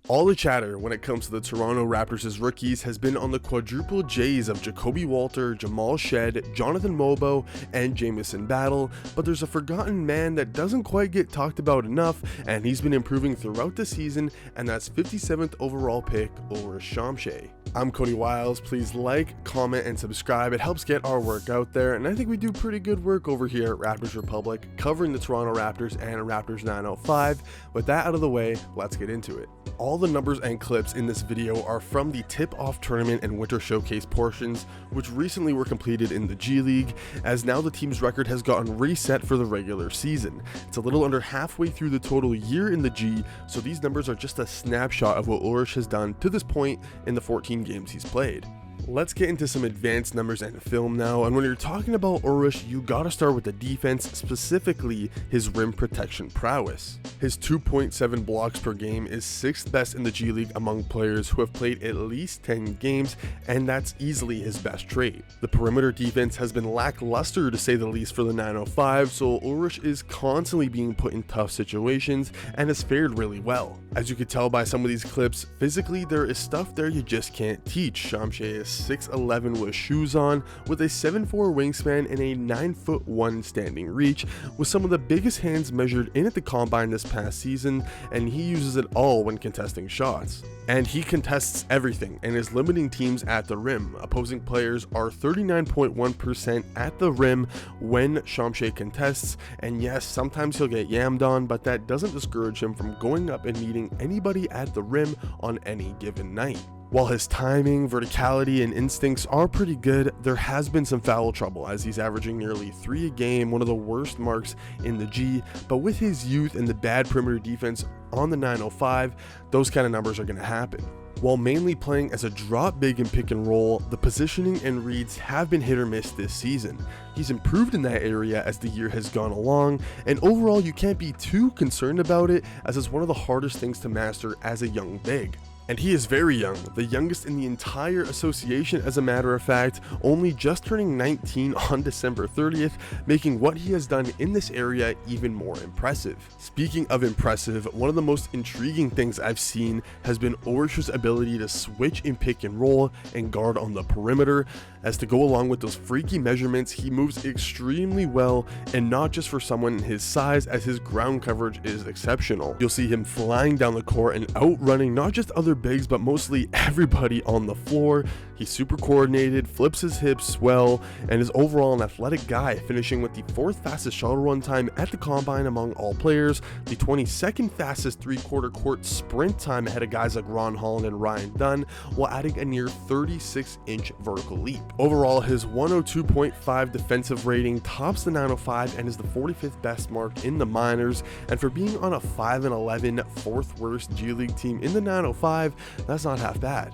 All the chatter when it comes to the Toronto Raptors' rookies has been on the quadruple J's of Jacoby Walter, Jamal Shead, Jonathan Mobo, and Jamison Battle, but there's a forgotten man that doesn't quite get talked about enough, and he's been improving throughout the season, and that's 57th overall pick Ulrich Chomche. I'm Coty Wiles. Please like, comment, and subscribe. It helps get our work out there, and I think we do pretty good work over here at Raptors Republic, covering the Toronto Raptors and Raptors 905. With that out of the way, let's get into it. All the numbers and clips in this video are from the tip-off tournament and winter showcase portions, which recently were completed in the G League, as now the team's record has gotten reset for the regular season. It's a little under halfway through the total year in the G, so these numbers are just a snapshot of what Ulrich has done to this point in the 14 games he's played. Let's get into some advanced numbers and film now, and when you're talking about Ulrich, you gotta start with the defense, specifically his rim protection prowess. His 2.7 blocks per game is 6th best in the G League among players who have played at least 10 games, and that's easily his best trait. The perimeter defense has been lackluster to say the least for the 905, so Ulrich is constantly being put in tough situations and has fared really well. As you could tell by some of these clips, physically there is stuff there you just can't teach. Chomche is 6'11" with shoes on, with a 7'4" wingspan and a 9'1" standing reach, with some of the biggest hands measured in at the combine this past season, and he uses it all when contesting shots. And he contests everything and is limiting teams at the rim. Opposing players are 39.1% at the rim when Chomche contests, and yes, sometimes he'll get yammed on, but that doesn't discourage him from going up and meeting anybody at the rim on any given night. While his timing, verticality, and instincts are pretty good, there has been some foul trouble as he's averaging nearly 3 a game, one of the worst marks in the G, but with his youth and the bad perimeter defense on the 905, those kind of numbers are going to happen. While mainly playing as a drop big and pick and roll, the positioning and reads have been hit or miss this season. He's improved in that area as the year has gone along, and overall you can't be too concerned about it, as it's one of the hardest things to master as a young big. And he is very young, the youngest in the entire association as a matter of fact, only just turning 19 on December 30th, making what he has done in this area even more impressive. Speaking of impressive, one of the most intriguing things I've seen has been Ulrich's ability to switch in pick and roll and guard on the perimeter, as to go along with those freaky measurements, he moves extremely well, and not just for someone his size, as his ground coverage is exceptional. You'll see him flying down the court and outrunning not just other bigs, but mostly everybody on the floor. He's super coordinated, flips his hips well, and is overall an athletic guy, finishing with the 4th fastest shuttle run time at the combine among all players, the 22nd fastest 3/4 court sprint time ahead of guys like Ron Holland and Ryan Dunn, while adding a near 36-inch vertical leap. Overall, his 102.5 defensive rating tops the 905 and is the 45th best mark in the minors, and for being on a 5-11 4th worst G League team in the 905, that's not half bad.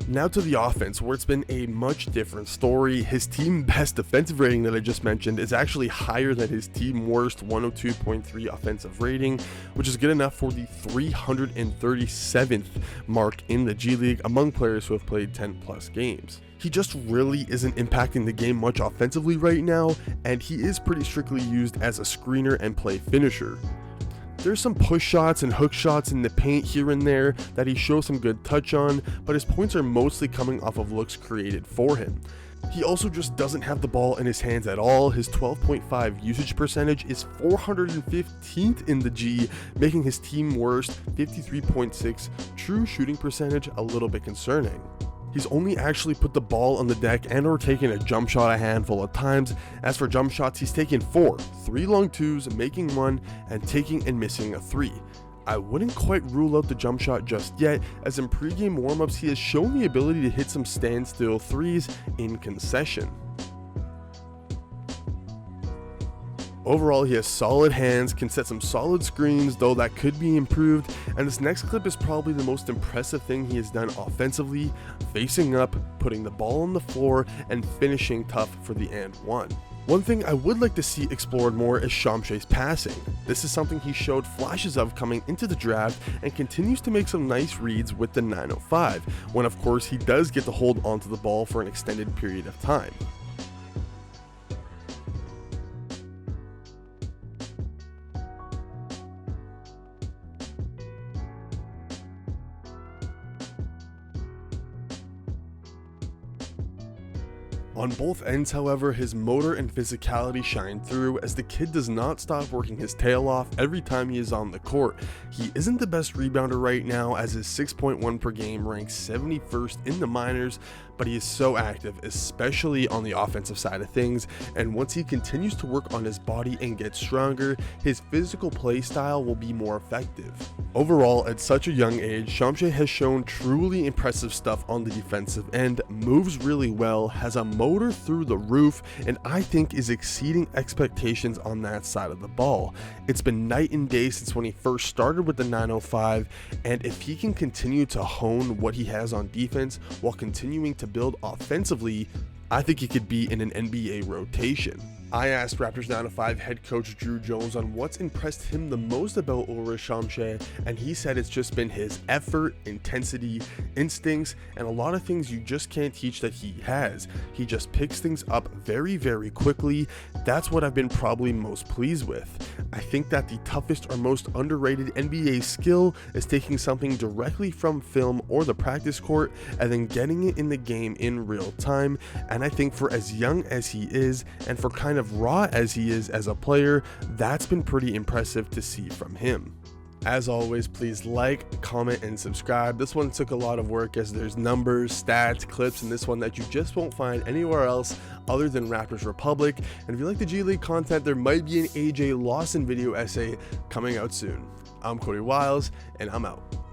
Now to the offense, where it's been a much different story. His team best defensive rating that I just mentioned is actually higher than his team worst 102.3 offensive rating, which is good enough for the 337th mark in the G League among players who have played 10 plus games. He just really isn't impacting the game much offensively right now, and he is pretty strictly used as a screener and play finisher. There's some push shots and hook shots in the paint here and there that he shows some good touch on, but his points are mostly coming off of looks created for him. He also just doesn't have the ball in his hands at all. His 12.5 usage percentage is 415th in the G, making his team worst 53.6 true shooting percentage a little bit concerning. He's only actually put the ball on the deck and or taken a jump shot a handful of times. As for jump shots, he's taken 4, 3 long twos, making 1, and taking and missing a 3. I wouldn't quite rule out the jump shot just yet, as in pregame warmups he has shown the ability to hit some standstill 3s in concession. Overall, he has solid hands, can set some solid screens, though that could be improved, and this next clip is probably the most impressive thing he has done offensively, facing up, putting the ball on the floor, and finishing tough for the and one. One thing I would like to see explored more is Chomche's passing. This is something he showed flashes of coming into the draft and continues to make some nice reads with the 905, when of course he does get to hold onto the ball for an extended period of time. On both ends, however, his motor and physicality shine through, as the kid does not stop working his tail off every time he is on the court. He isn't the best rebounder right now, as his 6.1 per game ranks 71st in the minors, but he is so active, especially on the offensive side of things, and once he continues to work on his body and get stronger, his physical play style will be more effective. Overall, at such a young age, Chomche has shown truly impressive stuff on the defensive end, moves really well, has a motor through the roof, and I think is exceeding expectations on that side of the ball. It's been night and day since when he first started with the 905, and if he can continue to hone what he has on defense while continuing to build offensively, I think he could be in an NBA rotation. I asked Raptors 905 head coach Drew Jones on what's impressed him the most about Ulrich Chomche, and he said it's just been his effort, intensity, instincts, and a lot of things you just can't teach that he has. He just picks things up very, very quickly. That's what I've been probably most pleased with. I think that the toughest or most underrated NBA skill is taking something directly from film or the practice court and then getting it in the game in real time, and I think for as young as he is and for kind of raw as he is as a player, that's been pretty impressive to see from him. As always, please like, comment, and subscribe. This one took a lot of work as there's numbers, stats, clips, and this one that you just won't find anywhere else other than Raptors Republic. And if you like the G League content, there might be an AJ Lawson video essay coming out soon. I'm Coty Wiles, and I'm out.